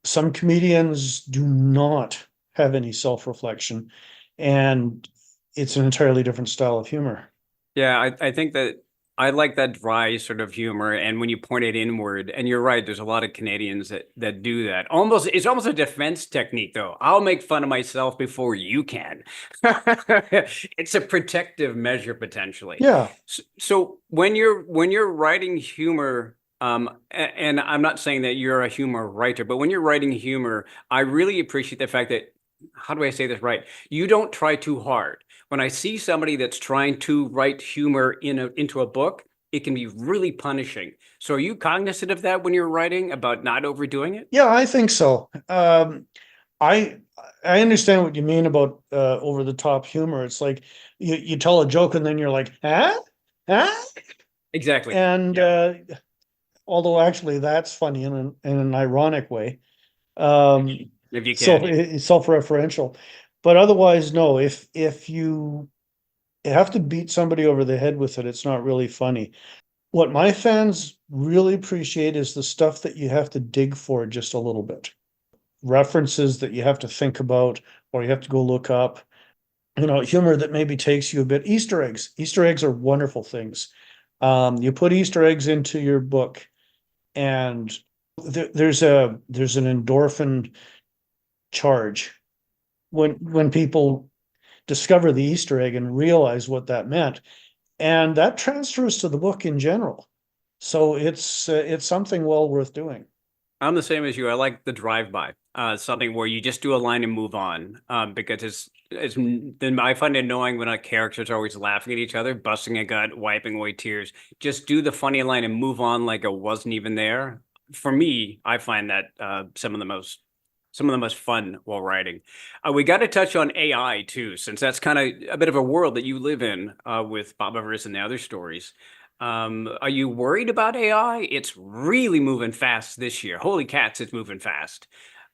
Some comedians do not have any self-reflection, and it's an entirely different style of humor. Yeah, I think that I like that dry sort of humor, and when you point it inward, and you're right, there's a lot of Canadians that do that. It's almost a defense technique, though. I'll make fun of myself before you can. It's a protective measure potentially. Yeah. So when you're writing humor, and I'm not saying that you're a humor writer, but when you're writing humor, I really appreciate the fact that, how do I say this right? You don't try too hard. When I see somebody that's trying to write humor into a book, it can be really punishing. So are you cognizant of that when you're writing, about not overdoing it? Yeah, I think so. I understand what you mean about over the top humor. It's like you tell a joke and then you're like, huh? Huh? Exactly. And although actually that's funny in an ironic way. If you So can. it's self-referential. But otherwise, no, if you have to beat somebody over the head with it, it's not really funny. What my fans really appreciate is the stuff that you have to dig for just a little bit. References that you have to think about, or you have to go look up. You know, humor that maybe takes you a bit. Easter eggs. Easter eggs are wonderful things. You put Easter eggs into your book, and there's an endorphin charge when people discover the Easter egg and realize what that meant. And that transfers to the book in general. So it's something well worth doing. I'm the same as you. I like the drive-by, something where you just do a line and move on, because then I find it annoying when characters are always laughing at each other, busting a gut, wiping away tears. Just do the funny line and move on like it wasn't even there. For me, I find that some of the most fun while writing. We got to touch on AI too, since that's kind of a bit of a world that you live in with Bobiverse and the other stories. Are you worried about AI? It's really moving fast this year. Holy cats, it's moving fast.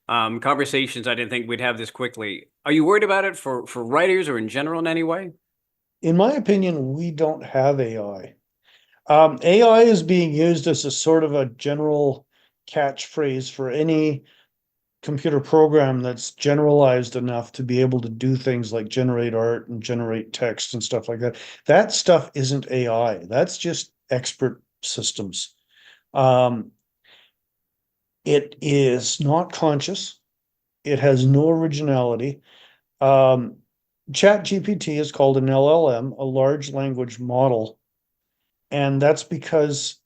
Conversations, I didn't think we'd have this quickly. Are you worried about it for writers or in general in any way? In my opinion, we don't have AI. AI is being used as a sort of a general catchphrase for any computer program that's generalized enough to be able to do things like generate art and generate text and stuff like that. That stuff isn't AI. That's just expert systems. It is not conscious. It has no originality. ChatGPT is called an LLM, a large language model. And that's because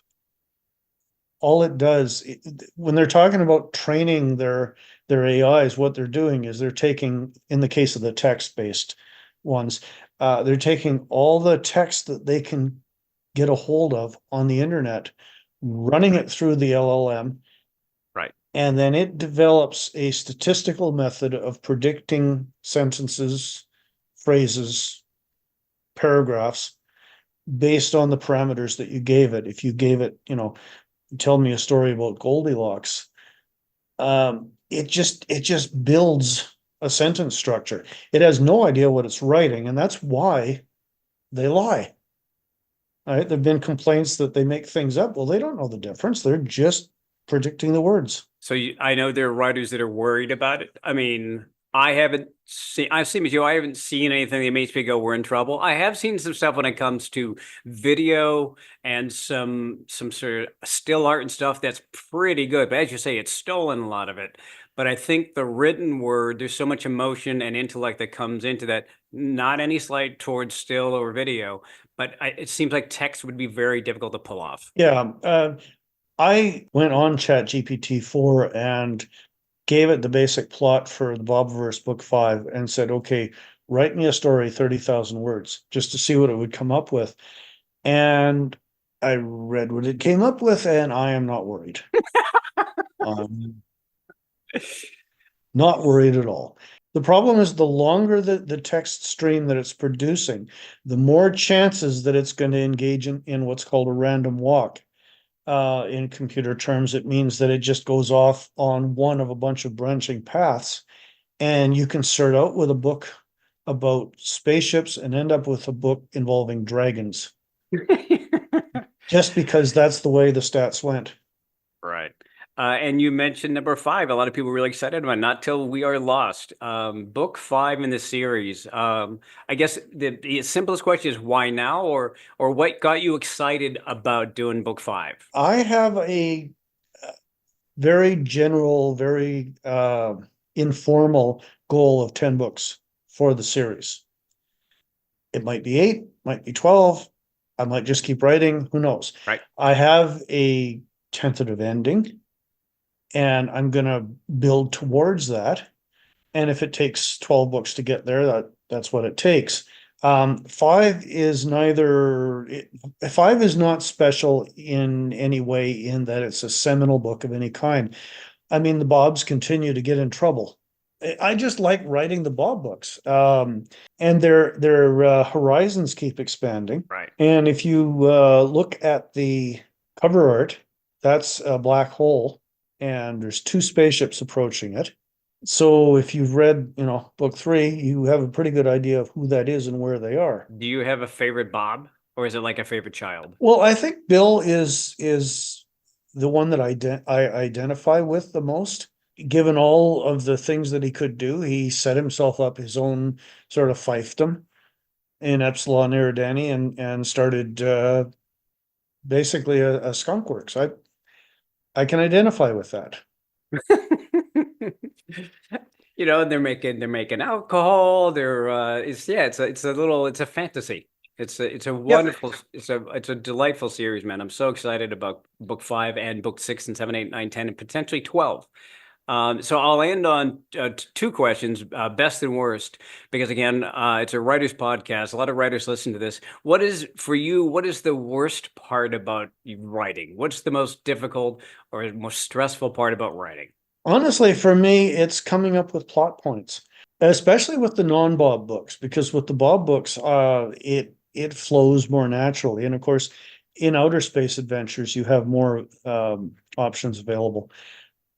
all it does, when they're talking about training their AIs, what they're doing is they're taking, in the case of the text-based ones, they're taking all the text that they can get a hold of on the internet, running it through the LLM, right? And then it develops a statistical method of predicting sentences, phrases, paragraphs based on the parameters that you gave it. If you gave it, tell me a story about Goldilocks, it just builds a sentence structure. It has no idea what it's writing, and that's why they lie. All right, there've been complaints that they make things up. Well, they don't know the difference. They're just predicting the words. So I know there are writers that are worried about it. I mean, I've seen with you, I haven't seen anything that makes me go, we're in trouble. I have seen some stuff when it comes to video and some sort of still art and stuff that's pretty good. But as you say, it's stolen a lot of it. But I think the written word, there's so much emotion and intellect that comes into that. Not any slight towards still or video, but it seems like text would be very difficult to pull off. Yeah. I went on ChatGPT 4 and gave it the basic plot for the Bobiverse book 5 and said, okay, write me a story, 30,000 words, just to see what it would come up with. And I read what it came up with, and I am not worried. Not worried at all. The problem is the longer the text stream that it's producing, the more chances that it's going to engage in what's called a random walk. In computer terms, it means that it just goes off on one of a bunch of branching paths, and you can start out with a book about spaceships and end up with a book involving dragons. Just because that's the way the stats went. Right. And you mentioned number 5. A lot of people were really excited about Not Till We Are Lost. Book 5 in the series. I guess the simplest question is why now, or what got you excited about doing book 5? I have a very general, very informal goal of 10 books for the series. It might be 8, might be 12. I might just keep writing. Who knows? Right. I have a tentative ending, and I'm going to build towards that. And if it takes 12 books to get there, that's what it takes. 5 is neither. 5 is not special in any way in that it's a seminal book of any kind. I mean, the Bobs continue to get in trouble. I just like writing the Bob books, and their horizons keep expanding. Right. And if you look at the cover art, that's a black hole, and there's 2 spaceships approaching it. So if you've read, book 3, you have a pretty good idea of who that is and where they are. Do you have a favorite Bob, or is it like a favorite child? Well, I think Bill is the one that I identify with the most. Given all of the things that he could do, he set himself up his own sort of fiefdom in Epsilon Eridani and started basically a skunk works. I can identify with that. They're making alcohol. It's a fantasy. It's a wonderful, it's a delightful series, man. I'm so excited about book 5 and book 6 and 7, 8, 9, 10, and potentially 12. So I'll end on 2 questions, best and worst, because again, it's a writer's podcast. A lot of writers listen to this. What is the worst part about writing? What's the most difficult or most stressful part about writing? Honestly, for me, it's coming up with plot points, especially with the non-Bob books, because with the Bob books, it flows more naturally. And of course, in outer space adventures, you have more options available.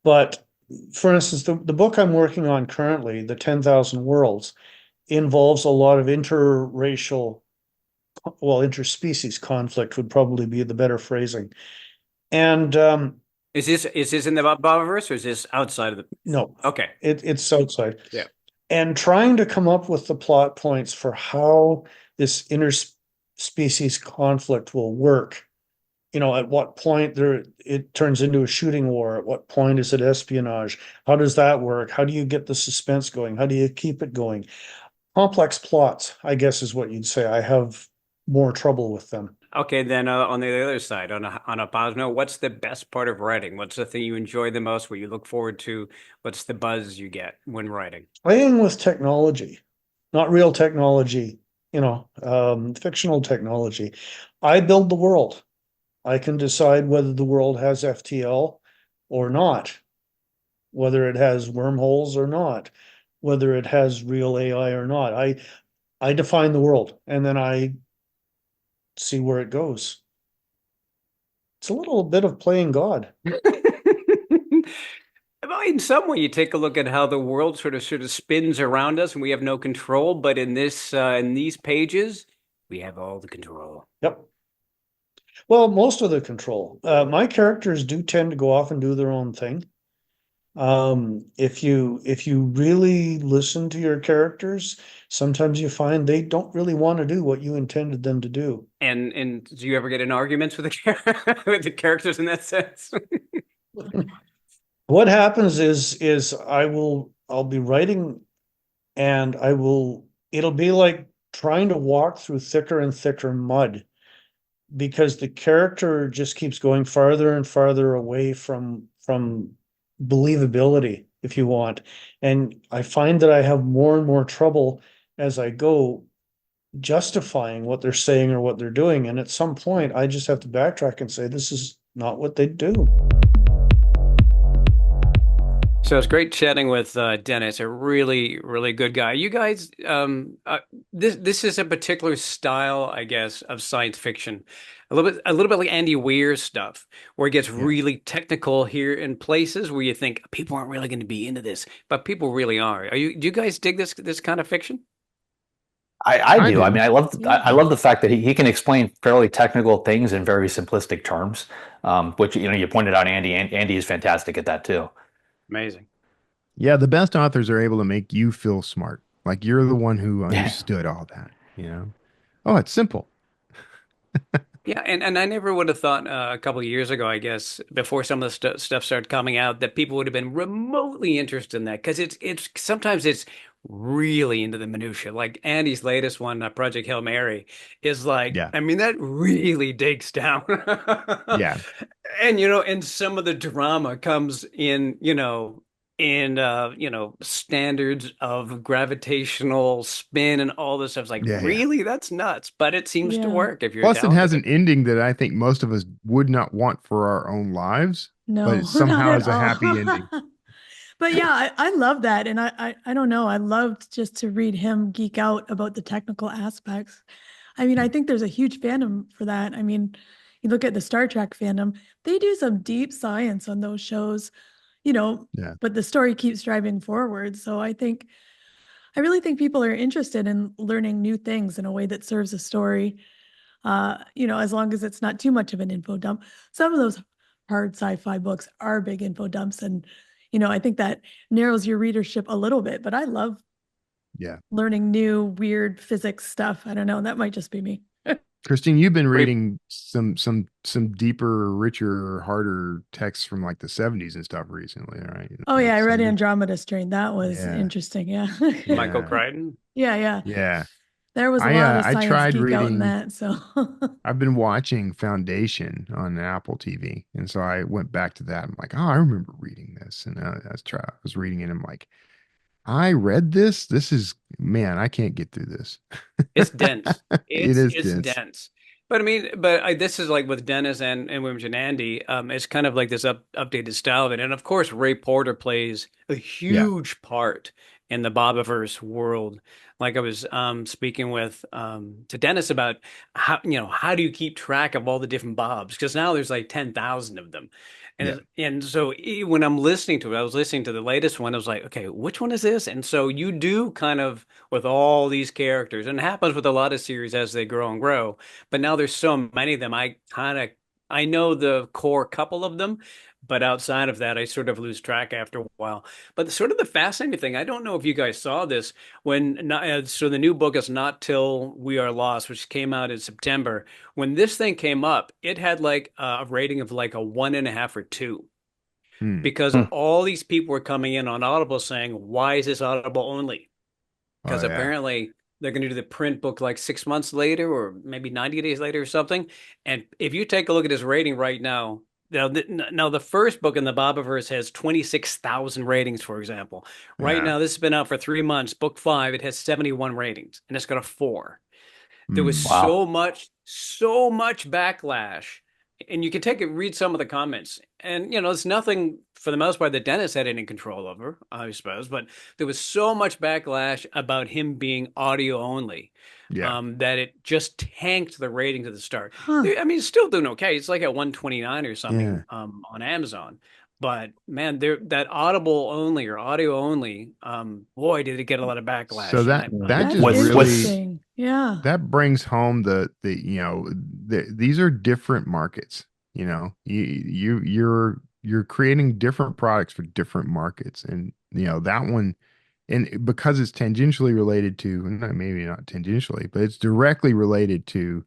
But for instance, the book I'm working on currently, The 10,000 Worlds, involves a lot of interspecies conflict would probably be the better phrasing. And is this in the Bobiverse, or is this outside of the? No. Okay. It's outside. Yeah. And trying to come up with the plot points for how this interspecies conflict will work. At what point it turns into a shooting war? At what point is it espionage? How does that work? How do you get the suspense going? How do you keep it going? Complex plots, I guess, is what you'd say. I have more trouble with them. Okay, then on the other side, on a positive note, what's the best part of writing? What's the thing you enjoy the most? What you look forward to? What's the buzz you get when writing? Playing with technology, not real technology. Fictional technology. I build the world. I can decide whether the world has FTL or not, whether it has wormholes or not, whether it has real AI or not. I define the world, and then I see where it goes. It's a little bit of playing God. In some way, you take a look at how the world sort of spins around us, and we have no control. But in these pages, we have all the control. Yep. Well, most of the control. My characters do tend to go off and do their own thing. If you really listen to your characters, sometimes you find they don't really want to do what you intended them to do. And do you ever get in arguments with the characters in that sense? What happens is I'll be writing, and it'll be like trying to walk through thicker and thicker mud, because the character just keeps going farther and farther away from believability. if you want. And I find that I have more and more trouble as I go justifying what they're saying or what they're doing. And at some point, I just have to backtrack and say, this is not what they do. So it's great chatting with Dennise, a really, really good guy. You guys, this is a particular style, I guess, of science fiction, a little bit like Andy Weir's stuff, where it gets really technical here in places where you think people aren't really going to be into this, but people really are. Do you guys dig this kind of fiction? I do. do. I mean, I love the fact that he can explain fairly technical things in very simplistic terms, which you pointed out Andy is fantastic at that too. Amazing. Yeah, the best authors are able to make you feel smart. Like you're the one who understood all that, Oh, it's simple. Yeah, and I never would have thought a couple of years ago, I guess, before some of the stuff started coming out, that people would have been remotely interested in that because it's sometimes it's really into the minutia. Like Andy's latest one, Project Hail Mary, is like, Yeah. I mean, that really digs down. Yeah. And some of the drama comes in, standards of gravitational spin and all this stuff. It's like, Yeah. really? That's nuts. But it seems to work if you're Plus, it has talented. an ending that I think most of us would not want for our own lives, No, but it not somehow at is a all. happy ending. But yeah, I love that. And I don't know. I loved just to read him geek out about the technical aspects. I mean, I think there's a huge fandom for that. I mean, you look at the Star Trek fandom, they do some deep science on those shows, Yeah. but the story keeps driving forward. So I really think people are interested in learning new things in a way that serves a story. As long as it's not too much of an info dump. Some of those hard sci-fi books are big info dumps. And, I think that narrows your readership a little bit, but I love learning new, weird physics stuff. I don't know. That might just be me. Christine, you've been reading some deeper, richer, harder texts from like the 70s and stuff recently, right? Oh yeah, I read 70s. Andromeda Strain. That was interesting. Yeah. Michael Crichton. Yeah. There was a lot of I science tried geek out in reading that. So I've been watching Foundation on Apple TV, and so I went back to that. I'm like, oh, I remember reading this, and I was reading it. And I'm like, I read this. This is, man, I can't get through this. It's dense. It's dense. dense. But I mean, this is like with Dennise and Wimj and Andy. It's kind of like this updated style of it, and of course, Ray Porter plays a huge part in the Bobiverse world. Like I was speaking with to Dennise about how do you keep track of all the different Bobs, because now there's like 10,000 of them. And so when I'm listening to it, I was listening to the latest one. I was like, okay, which one is this? And so you do kind of with all these characters, and it happens with a lot of series as they grow and grow. But now there's so many of them. I know the core couple of them, but outside of that, I sort of lose track after a while. But the fascinating thing, I don't know if you guys saw this so the new book is Not Till We Are Lost, which came out in September. When this thing came up, it had like a rating of like a 1.5 or 2, because all these people were coming in on Audible saying, "Why is this Audible only?" Because apparently they're going to do the print book like 6 months later, or maybe 90 days later or something. And if you take a look at his rating right now. Now, the first book in the Bobiverse has 26,000 ratings, for example. Right now, this has been out for 3 months. Book 5, it has 71 ratings, and it's got a 4. There was so much backlash. And you can read some of the comments. And, it's nothing, for the most part, that Dennise had any control over, I suppose. But there was so much backlash about him being audio only. That it just tanked the ratings at the start. I mean, it's still doing okay. It's like at 129 or something on Amazon. But man, that Audible only or audio only, boy, did it get a lot of backlash. So that just really that brings home these are different markets. You're creating different products for different markets, and that one. And because it's tangentially related to, maybe not tangentially, but it's directly related to,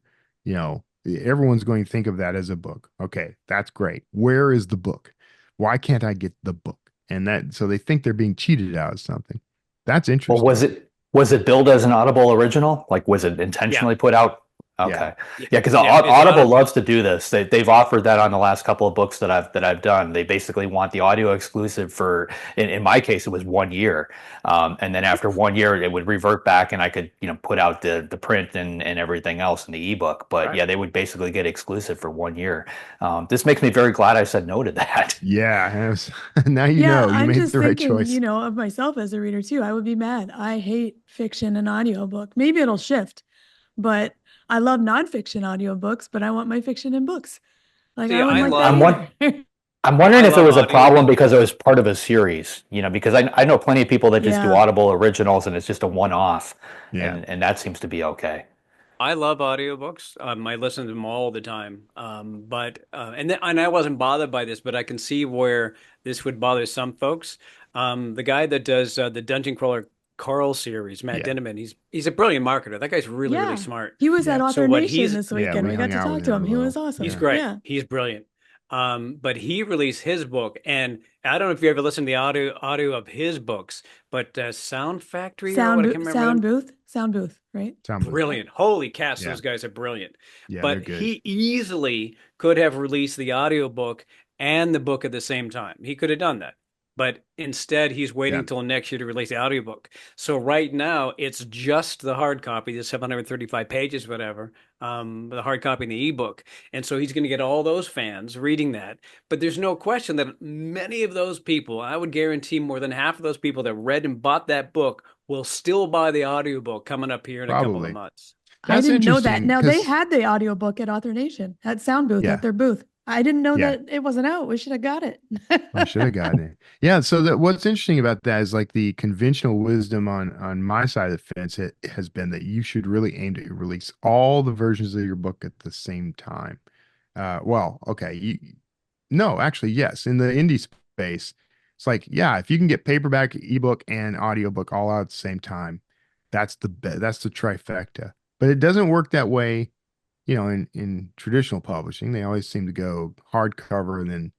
everyone's going to think of that as a book. Okay, that's great. Where is the book? Why can't I get the book? And so they think they're being cheated out of something. That's interesting. Well, was it billed as an Audible original? Like, was it intentionally put out? Okay. Yeah. Yeah, because Yeah, it's Audible Audible. loves to do this. They've offered that on the last couple of books that I've done. They basically want the audio exclusive for, in my case, it was 1 year, and then after 1 year, it would revert back, and I could put out the print and everything else in the ebook. But Right. yeah, they would basically get exclusive for 1 year. This makes me very glad I said no to that. Yeah. Now you Yeah, know you I'm made just the right thinking, choice. of myself as a reader too. I would be mad. I hate fiction and audiobook. Maybe it'll shift, but I love nonfiction audiobooks, but I want my fiction in books. Like See, I wouldn't I like I'm love that one. either. I'm wondering I if it love was a problem audiobooks. because it was part of a series, because I know plenty of people that just do Yeah. Audible originals and it's just a one-off, Yeah. and that seems to be okay. I love audiobooks. I listen to them all the time. And I wasn't bothered by this, but I can see where this would bother some folks. The guy that does the Dungeon Crawler Carl series, Matt Yeah. Dinneman, he's a brilliant marketer. That guy's really, really Yeah. smart. He was at Yeah. So Author what Nation he's this Yeah, weekend. we We got hung to out talk with to him him. a He was little. awesome. He's Yeah. great. Yeah. He's brilliant. But he released his book, and I don't know if you ever listened to the audio of his books, but Sound Factory or what, I can't remember them. Sound booth, right? Sound booth. Brilliant. Holy cats, Yeah. those guys are brilliant. Yeah, they're But good. he easily could have released the audiobook and the book at the same time. He could have done that. But instead, he's waiting Yeah. till next year to release the audiobook. So right now, it's just the hard copy, the 735 pages, whatever, the hard copy and the ebook. And so he's going to get all those fans reading that. But there's no question that many of those people, I would guarantee more than half of those people that read and bought that book will still buy the audiobook coming up here in a couple of Probably. months. I That's didn't know that. interesting Now they because had the audiobook at Author Nation at Sound Booth yeah, at their booth. I didn't know yeah, that it wasn't out. We should have got it. I should have gotten it. Yeah. So that what's interesting about that is like the conventional wisdom on my side of the fence has been that you should really aim to release all the versions of your book at the same time. Well, okay. No, actually, yes. In the indie space, it's like, yeah, if you can get paperback, ebook, and audiobook all out at the same time, that's that's the trifecta. But it doesn't work that way, in traditional publishing. They always seem to go hardcover and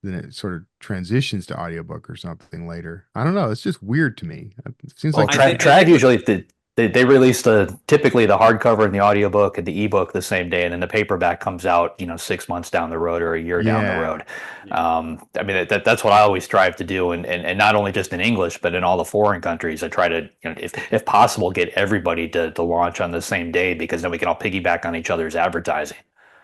then it sort of transitions to audiobook or something later. I don't know. It's just weird to me. It seems Well, like Trad usually they release typically the hardcover and the audiobook and the ebook the same day, and then the paperback comes out 6 months down the road or a year down the yeah, road. I mean that's what I always strive to do, and not only just in English but in all the foreign countries. I try to if possible get everybody to launch on the same day, because then we can all piggyback on each other's advertising.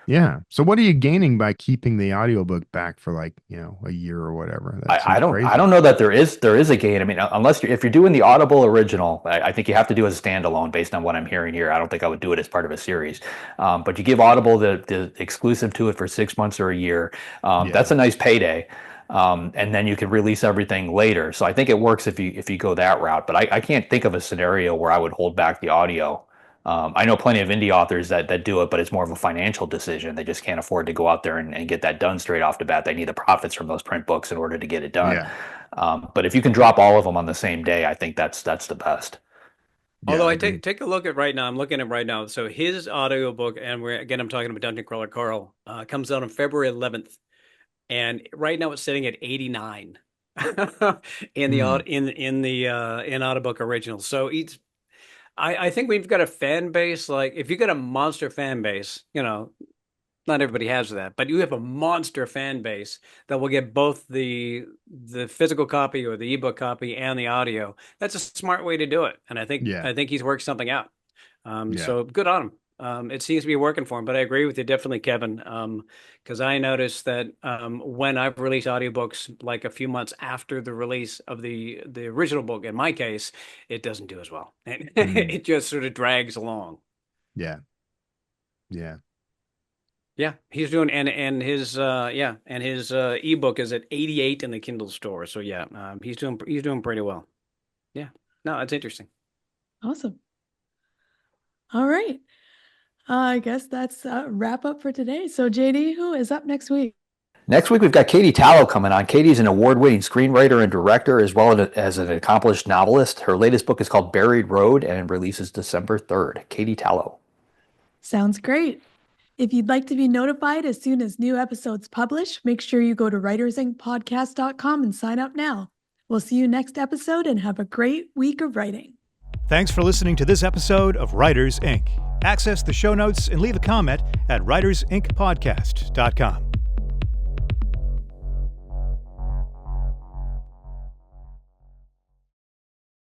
yeah. So what are you gaining by keeping the audiobook back for like, a year or whatever? That I seems don't crazy. I don't know that there is a gain. I mean, unless if you're doing the Audible original, I think you have to do it as a standalone based on what I'm hearing here. I don't think I would do it as part of a series. But you give Audible the exclusive to it for 6 months or a year. Yeah. That's a nice payday. And then you can release everything later. So I think it works if you go that route. But I can't think of a scenario where I would hold back the audio. I know plenty of indie authors that do it, but it's more of a financial decision. They just can't afford to go out there and get that done straight off the bat. They need the profits from those print books in order to get it done. Yeah. But if you can drop all of them on the same day, I think that's the best. Yeah, Although I I agree. take a look at right now, I'm looking at right now. So his audiobook, and I'm talking about Dungeon Crawler Carl, comes out on February 11th. And right now it's sitting at 89 in the in audiobook original. So I think we've got a fan base. Like if you got a monster fan base, not everybody has that, but you have a monster fan base that will get both the physical copy or the ebook copy and the audio. That's a smart way to do it, and I Yeah. think he's worked something out. Yeah. So good on him. It seems to be working for him, but I agree with you definitely, Kevin. Because I noticed that when I've released audiobooks like a few months after the release of the original book, in my case, it doesn't do as well. It just sort of drags along. Yeah. Yeah. Yeah, he's doing and his ebook is at 88 in the Kindle store. So yeah, he's doing pretty well. Yeah. No, it's interesting. Awesome. All right. I guess that's a wrap up for today. So JD, who is up next week? Next week, we've got Katie Tallow coming on. Katie's an award-winning screenwriter and director, as well as an accomplished novelist. Her latest book is called Buried Road and releases December 3rd. Katie Tallow. Sounds great. If you'd like to be notified as soon as new episodes publish, make sure you go to writersincpodcast.com and sign up now. We'll see you next episode and have a great week of writing. Thanks for listening to this episode of Writers Inc. Access the show notes and leave a comment at writersincpodcast.com.